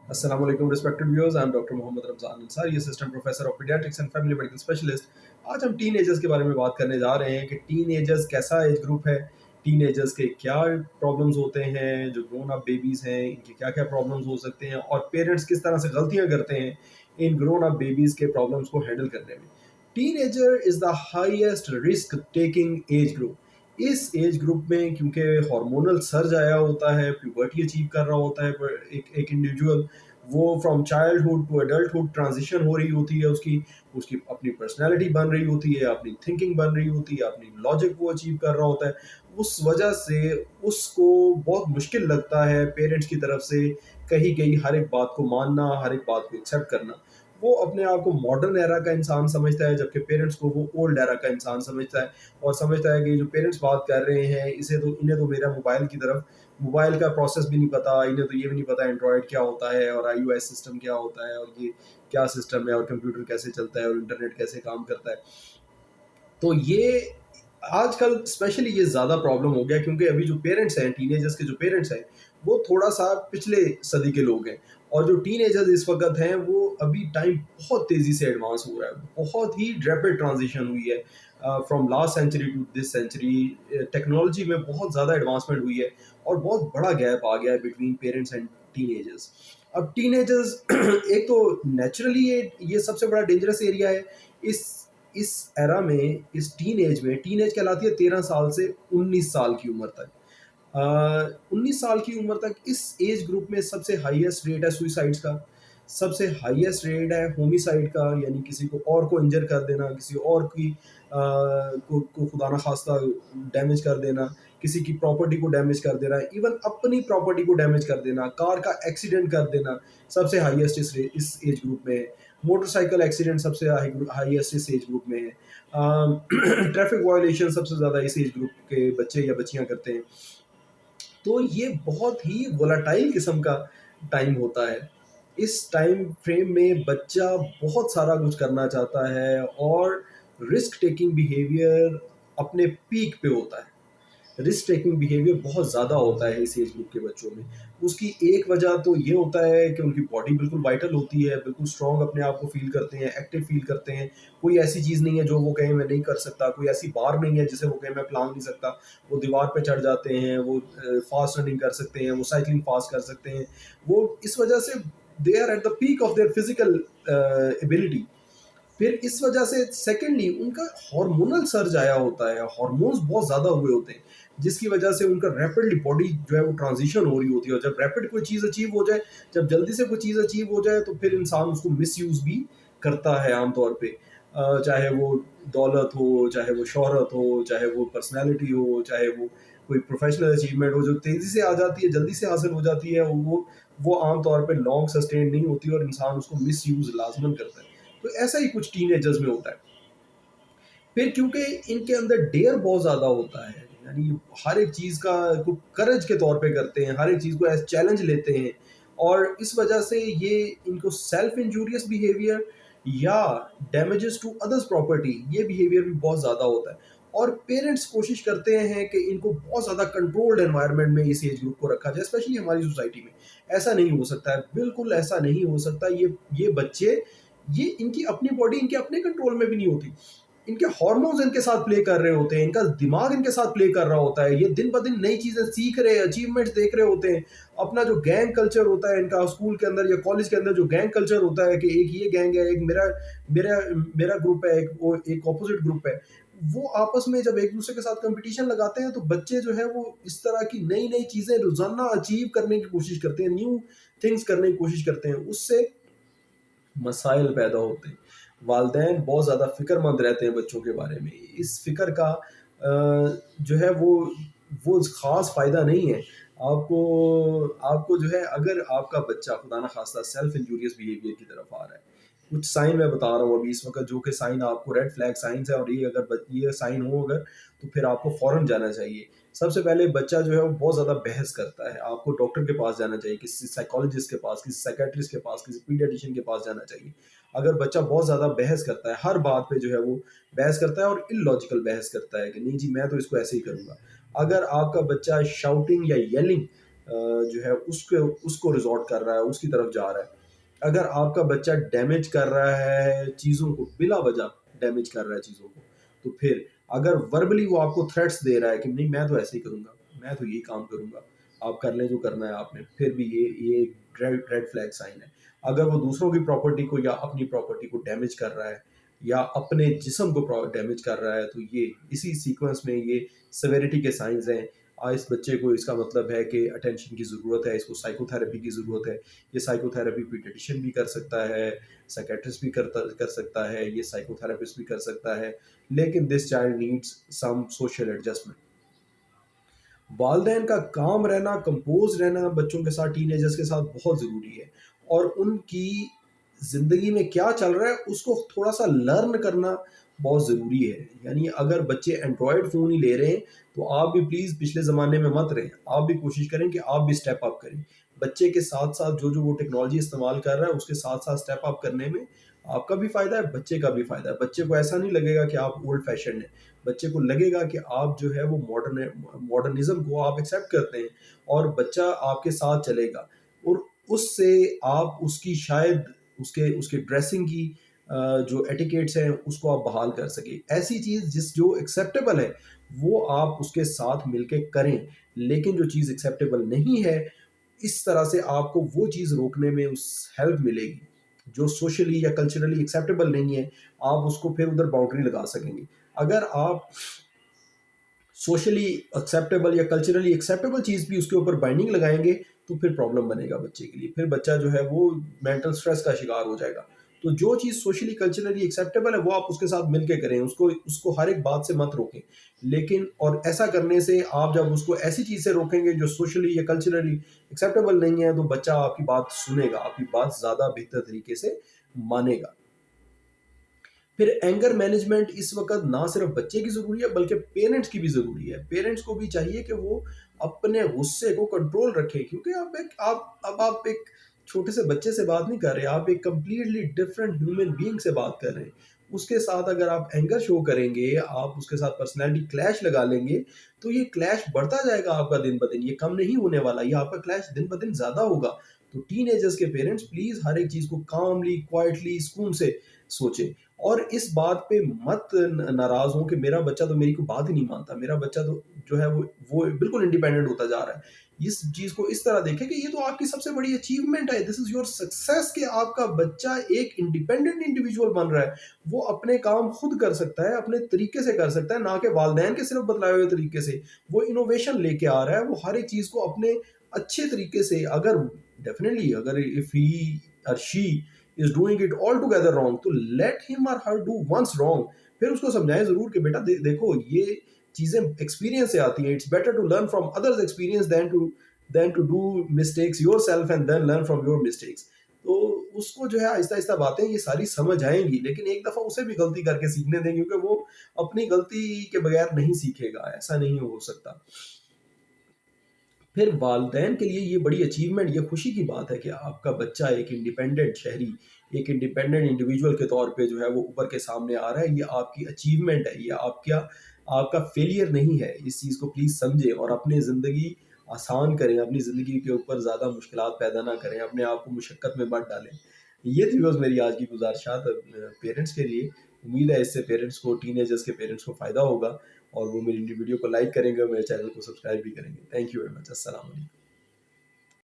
السلام علیکم respected viewers, I am doctor Muhammad Ramzan Ansari, assistant professor of paediatrics and family medical specialist. آج ہم ten agers کے بارے میں بات کرنے جا رہے ہیں کہ ٹین ایجرز کیسا ایج گروپ ہے، ٹین ایجرز کے کیا پرابلمز ہوتے ہیں، جو گرون اپ بیبیز ہیں ان کے کیا کیا پرابلمز ہو سکتے ہیں، اور پیرنٹس کس طرح سے غلطیاں کرتے ہیں ان گرون اپ بیبیز کے پرابلمز کو ہینڈل کرنے میں۔ Teenager is the highest risk taking age group. اس ایج گروپ میں کیونکہ ہارمونل سرج آیا ہوتا ہے، پیوبرٹی اچیو کر رہا ہوتا ہے ایک انڈیویجول، وہ from childhood to adulthood transition ہو رہی ہوتی ہے، اس کی اپنی پرسنالٹی بن رہی ہوتی ہے، اپنی تھنکنگ بن رہی ہوتی ہے، اپنی لاجک وہ اچیو کر رہا ہوتا ہے۔ اس وجہ سے اس کو بہت مشکل لگتا ہے پیرنٹس کی طرف سے کہی گئی ہر ایک بات کو ماننا، ہر ایک بات کو ایکسیپٹ کرنا۔ وہ اپنے آپ کو ماڈرن ایرا کا انسان سمجھتا ہے، جبکہ پیرنٹس کو وہ اولڈ ایرا کا انسان سمجھتا ہے، اور سمجھتا ہے کہ جو پیرنٹس بات کر رہے ہیں انہیں تو میرا موبائل کا پروسیس بھی نہیں پتا، انہیں تو یہ بھی نہیں پتا اینڈرائڈ کیا ہوتا ہے اور آئی او ایس سسٹم کیا ہوتا ہے اور یہ کیا سسٹم ہے اور کمپیوٹر کیسے چلتا ہے اور انٹرنیٹ کیسے کام کرتا ہے۔ تو یہ آج کل اسپیشلی یہ زیادہ پرابلم ہو گیا، کیونکہ ابھی جو پیرنٹس ہیں، ٹین ایجرس کے جو پیرنٹس ہیں، وہ تھوڑا سا پچھلے صدی کے لوگ ہیں، اور جو ٹین ایجرز اس وقت ہیں وہ ابھی ٹائم بہت تیزی سے ایڈوانس ہو رہا ہے، بہت ہی ریپڈ ٹرانزیشن ہوئی ہے from last century to this century. Technology میں بہت زیادہ ایڈوانسمنٹ ہوئی ہے، اور بہت بڑا گیپ آ گیا ہے between parents and ten agers. اب ٹین ایجرز ایک تو نیچرلی یہ سب سے بڑا ڈینجرس ایریا ہے اس ایرا میں، اس ٹین ایج میں۔ ٹین ایج کہلاتی ہے 13 سال سے 19 سال کی عمر تک۔ 19 سال کی عمر تک اس ایج گروپ میں سب سے ہائیسٹ ریٹ ہے سوئسائڈس کا، سب سے ہائیسٹ ریٹ ہے ہومیسائڈ کا، یعنی کسی کو اور کو انجر کر دینا، کسی اور کی کو خدا نخواستہ ڈیمیج کر دینا، کسی کی پراپرٹی کو ڈیمیج کر دینا، ایون اپنی پراپرٹی کو ڈیمیج کر دینا، کار کا ایکسیڈنٹ کر دینا، سب سے ہائیسٹ اس ایج گروپ میں ہے۔ موٹر سائیکل ایکسیڈنٹ سب سے ہائیسٹ اس ایج گروپ میں ہے۔ ٹریفک وائلیشن سب سے زیادہ اس ایج گروپ کے بچے یا بچیاں کرتے ہیں۔ تو یہ بہت ہی ولاٹائل قسم کا ٹائم ہوتا ہے۔ اس ٹائم فریم میں بچہ بہت سارا کچھ کرنا چاہتا ہے، اور رسک ٹیکنگ بیہیویئر اپنے پیک پہ ہوتا ہے۔ رسک ٹیکنگ بیہیویئر بہت زیادہ ہوتا ہے اس ایج گروپ کے بچوں میں۔ اس کی ایک وجہ تو یہ ہوتا ہے کہ ان کی باڈی بالکل وائٹل ہوتی ہے، بالکل اسٹرانگ اپنے آپ کو فیل کرتے ہیں، ایکٹیو فیل کرتے ہیں۔ کوئی ایسی چیز نہیں ہے جو وہ کہیں میں نہیں کر سکتا، کوئی ایسی بار نہیں ہے جسے وہ کہیں میں پلانگ نہیں سکتا۔ وہ دیوار پہ چڑھ جاتے ہیں، وہ فاسٹ رننگ کر سکتے ہیں، وہ سائیکلنگ فاسٹ کر سکتے ہیں۔ وہ اس وجہ سے they are at the peak of their physical ability. پھر اس وجہ سے سیکنڈلی ان کا ہارمونل سرج آیا ہوتا ہے، ہارمونز بہت زیادہ ہوئے ہوتے ہیں، جس کی وجہ سے ان کا ریپڈلی باڈی جو ہے وہ ٹرانزیشن ہو رہی ہوتی ہے، اور جب ریپڈ کوئی چیز اچیو ہو جائے، جب جلدی سے کوئی چیز اچیو ہو جائے، تو پھر انسان اس کو مس یوز بھی کرتا ہے عام طور پہ۔ چاہے وہ دولت ہو، چاہے وہ شہرت ہو، چاہے وہ پرسنالٹی ہو، چاہے وہ کوئی پروفیشنل اچیومنٹ ہو جو تیزی سے آ جاتی ہے، جلدی سے حاصل ہو جاتی ہے، وہ عام طور پہ لانگ سسٹین نہیں ہوتی، اور انسان اس کو مس یوز لازمن کرتا ہے۔ تو ایسا ہی کچھ ٹین ایجرز میں ہوتا ہے۔ پھر کیونکہ ان کے اندر ڈیئر بہت زیادہ ہوتا ہے، یعنی ہر ایک چیز کا کرج کے طور پہ کرتے ہیں، ہر ایک چیز کو ایز چیلنج لیتے ہیں، اور اس وجہ سے یہ ان کو سیلف انجوریس بیہیویئر یا ڈیمیجز ٹو ادرس پراپرٹی، یہ بیہیویئر بھی بہت زیادہ ہوتا ہے۔ اور پیرنٹس کوشش کرتے ہیں کہ ان کو بہت زیادہ کنٹرولڈ انوائرمنٹ میں اس ایج گروپ کو رکھا جائے، اسپیشلی ہماری سوسائٹی میں۔ ایسا نہیں ہو سکتا ہے، بالکل ایسا نہیں ہو سکتا۔ یہ بچے، یہ ان کی اپنی باڈی ان کے اپنے کنٹرول میں بھی نہیں ہوتی، ان کے ہارمونز ان کے ساتھ پلے کر رہے ہوتے ہیں، ان کا دماغ ان کے ساتھ پلے کر رہا ہوتا ہے، یہ دن بہ دن نئی چیزیں سیکھ رہے، اچیومنٹس دیکھ رہے ہوتے ہیں۔ اپنا جو گینگ کلچر ہوتا ہے ان کا، اسکول کے اندر یا کالج کے اندر جو گینگ کلچر ہوتا ہے کہ ایک یہ گینگ ہے، ایک میرا گروپ ہے، ایک اپوزٹ گروپ ہے، وہ آپس میں جب ایک دوسرے کے ساتھ کمپٹیشن لگاتے ہیں، تو بچے جو ہے وہ اس طرح کی نئی نئی چیزیں روزانہ اچیو کرنے کی کوشش کرتے ہیں، نیو تھنگس کرنے کی کوشش کرتے ہیں۔ اس سے مسائل پیدا ہوتے ہیں۔ والدین بہت زیادہ فکر مند رہتے ہیں بچوں کے بارے میں۔ اس فکر کا جو ہے وہ خاص فائدہ نہیں ہے آپ کو جو ہے، اگر آپ کا بچہ خدا نخواستہ سیلف انجوریس بیہیویئر کی طرف آ رہا ہے، کچھ سائن میں بتا رہا ہوں ابھی اس وقت، جو کہ سائن آپ کو ریڈ فلیگ سائنس ہے، اور یہ اگر یہ سائن ہو اگر، تو پھر آپ کو فوراً جانا چاہیے۔ سب سے پہلے بچہ جو ہے وہ بہت زیادہ بحث کرتا ہے، آپ کو ڈاکٹر کے پاس جانا چاہیے، کسی سائیکالوجسٹ کے پاس، کسی سائیکیٹرسٹ کے پاس، کسی پیڈیاٹیشین کے پاس جانا چاہیے۔ اگر بچہ بہت زیادہ بحث کرتا ہے، ہر بات پہ جو ہے وہ بحث کرتا ہے، اور ان لاجیکل بحث کرتا ہے کہ نہیں جی میں تو اس کو ایسے ہی کروں گا۔ اگر آپ کا بچہ شاؤٹنگ یا یلنگ جو ہے اس کو ریزورٹ کر رہا ہے، اس کی طرف جا رہا ہے. اگر آپ کا بچہ ڈیمیج کر رہا ہے چیزوں کو، بلا وجہ ڈیمیج کر رہا ہے چیزوں کو، تو پھر اگر وربلی وہ آپ کو تھریٹس دے رہا ہے کہ نہیں میں تو ایسے ہی کروں گا، میں تو یہی کام کروں گا، آپ کر لیں جو کرنا ہے آپ نے، پھر بھی یہ ریڈ فلیگ سائن ہے. اگر وہ دوسروں کی پراپرٹی کو یا اپنی پراپرٹی کو ڈیمیج کر رہا ہے یا اپنے جسم کو ڈیمیج کر رہا ہے، تو یہ اسی سیکوینس میں یہ سیویرٹی کے سائنز ہیں. اس بچے کو اس کا مطلب ہے کہ اٹینشن کی ضرورت ہے، اس کو سائیکو تھراپی کی ضرورت ہے. یہ سائیکو تھراپی پیڈیٹیشین بھی کر سکتا ہے، سائیکیٹرسٹ بھی کر سکتا ہے، یہ سائیکو تھراپسٹ بھی کر سکتا ہے، لیکن this child needs some social adjustment. والدین کا کام رہنا، کمپوز رہنا بچوں کے ساتھ، ٹین ایجرز کے ساتھ بہت ضروری ہے، اور ان کی زندگی میں کیا چل رہا ہے اس کو تھوڑا سا لرن کرنا بہت ضروری ہے. یعنی اگر بچے اینڈرائڈ فون ہی لے رہے ہیں تو آپ بھی پلیز پچھلے زمانے میں مت رہیں، آپ بھی کوشش کریں کہ آپ بھی اسٹیپ اپ کریں. بچے کے ساتھ ساتھ جو وہ ٹیکنالوجی استعمال کر رہا ہے اس کے ساتھ ساتھ اسٹیپ اپ کرنے میں آپ کا بھی فائدہ ہے، بچے کا بھی فائدہ ہے. بچے کو ایسا نہیں لگے گا کہ آپ اولڈ فیشن ہیں، بچے کو لگے گا کہ آپ جو ہے وہ ماڈرنزم کو آپ ایکسیپٹ کرتے ہیں، اور بچہ آپ کے ساتھ چلے گا. اور اس سے آپ اس کی شاید اس کے ڈریسنگ کی جو ایٹیکیٹس ہیں اس کو آپ بحال کر سکیں. ایسی چیز جو ایکسیپٹیبل ہے وہ آپ اس کے ساتھ مل کے کریں، لیکن جو چیز ایکسیپٹیبل نہیں ہے اس طرح سے آپ کو وہ چیز روکنے میں اس ہیلپ ملے گی. جو سوشلی یا کلچرلی ایکسیپٹیبل نہیں ہے آپ اس کو پھر ادھر باؤنڈری لگا سکیں گے. اگر آپ سوشلی ایکسیپٹیبل یا کلچرلی ایکسیپٹیبل چیز بھی اس کے اوپر بائنڈنگ لگائیں گے تو پھر پرابلم بنے گا بچے کے لیے، پھر بچہ جو ہے وہ مینٹل سٹریس کا شکار ہو جائے گا. تو جو چیز سوشلی کلچرلی ایکسیپٹیبل ہے وہ آپ اس کے ساتھ مل کے کریں، اس کو ہر ایک بات سے مت روکیں. لیکن اور ایسا کرنے سے آپ جب اس کو ایسی چیز سے روکیں گے جو سوشلی یا کلچرلی ایکسیپٹیبل نہیں ہے تو بچہ آپ کی بات سنے گا، آپ کی بات زیادہ بہتر طریقے سے مانے گا. پھر اینگر مینجمنٹ اس وقت نہ صرف بچے کی ضروری ہے بلکہ پیرنٹس کی بھی ضروری ہے. پیرنٹس کو بھی چاہیے کہ وہ اپنے غصے کو کنٹرول رکھیں، کیونکہ آپ ایک چھوٹے سے بچے سے بات نہیں کر رہے، آپ ایک کمپلیٹلی ڈفرینٹ ہیومن بینگ سے بات کر رہے ہیں. اس کے ساتھ اگر آپ اینگر شو کریں گے، آپ اس کے ساتھ پرسنالٹی کلیش لگا لیں گے تو یہ کلیش بڑھتا جائے گا آپ کا دن بدن، یہ کم نہیں ہونے والا، یہ آپ کا کلیش دن بدن زیادہ ہوگا. تو ٹین ایجرز کے پیرنٹس پلیز ہر ایک چیز کو کاملی کوائٹلی سکون سے سوچیں، اور اس بات پہ مت ناراض ہوں کہ میرا بچہ تو میری کوئی بات ہی نہیں مانتا، میرا بچہ تو جو ہے وہ بالکل انڈیپینڈنٹ ہوتا جا رہا ہے. اس چیز کو اس طرح دیکھیں کہ یہ تو آپ کی سب سے بڑی اچیومنٹ ہے، دس از یور سکسیس، کہ آپ کا بچہ ایک انڈیپینڈنٹ انڈیویجول بن رہا ہے، وہ اپنے کام خود کر سکتا ہے، اپنے طریقے سے کر سکتا ہے، نہ کہ والدین کے صرف بتلائے ہوئے طریقے سے. وہ انوویشن لے کے آ رہا ہے، وہ ہر ایک چیز کو اپنے اچھے طریقے سے، اگر ڈیفینیٹلی اگر اف ہی اور شی is doing it all together wrong تو let him or her do once wrong. پھر اس کو سمجھائیں ضرور کہ بیٹا دیکھو یہ چیزیں ایکسپیرینس سے آتی ہیں، it's better to learn from others experience than to do mistakes yourself and then learn from your mistakes. تو اس کو جو ہے آہستہ آہستہ باتیں یہ ساری سمجھ آئیں گی، لیکن ایک دفعہ اسے بھی غلطی کر کے سیکھنے دیں، کیونکہ وہ اپنی غلطی کے بغیر نہیں سیکھے گا، ایسا نہیں ہو سکتا. پھر والدین کے لیے یہ بڑی اچیومنٹ، یہ خوشی کی بات ہے کہ آپ کا بچہ ایک انڈیپینڈنٹ شہری، ایک انڈیپینڈنٹ انڈیویجول کے طور پہ جو ہے وہ اوپر کے سامنے آ رہا ہے. یہ آپ کی اچیومنٹ ہے، یہ آپ کا فیلئر نہیں ہے. اس چیز کو پلیز سمجھیں اور اپنی زندگی آسان کریں، اپنی زندگی کے اوپر زیادہ مشکلات پیدا نہ کریں، اپنے آپ کو مشقت میں مت ڈالیں. یہ تھی بس میری آج کی گزارشات پیرنٹس کے لیے. امید ہے اس سے پیرنٹس کو، ٹین ایجرس کے پیرنٹس کو فائدہ ہوگا، اور وہ میری ویڈیو کو لائک کریں گے اور میرے چینل کو سبسکرائب بھی کریں گے. Thank you very much. السلام علیکم.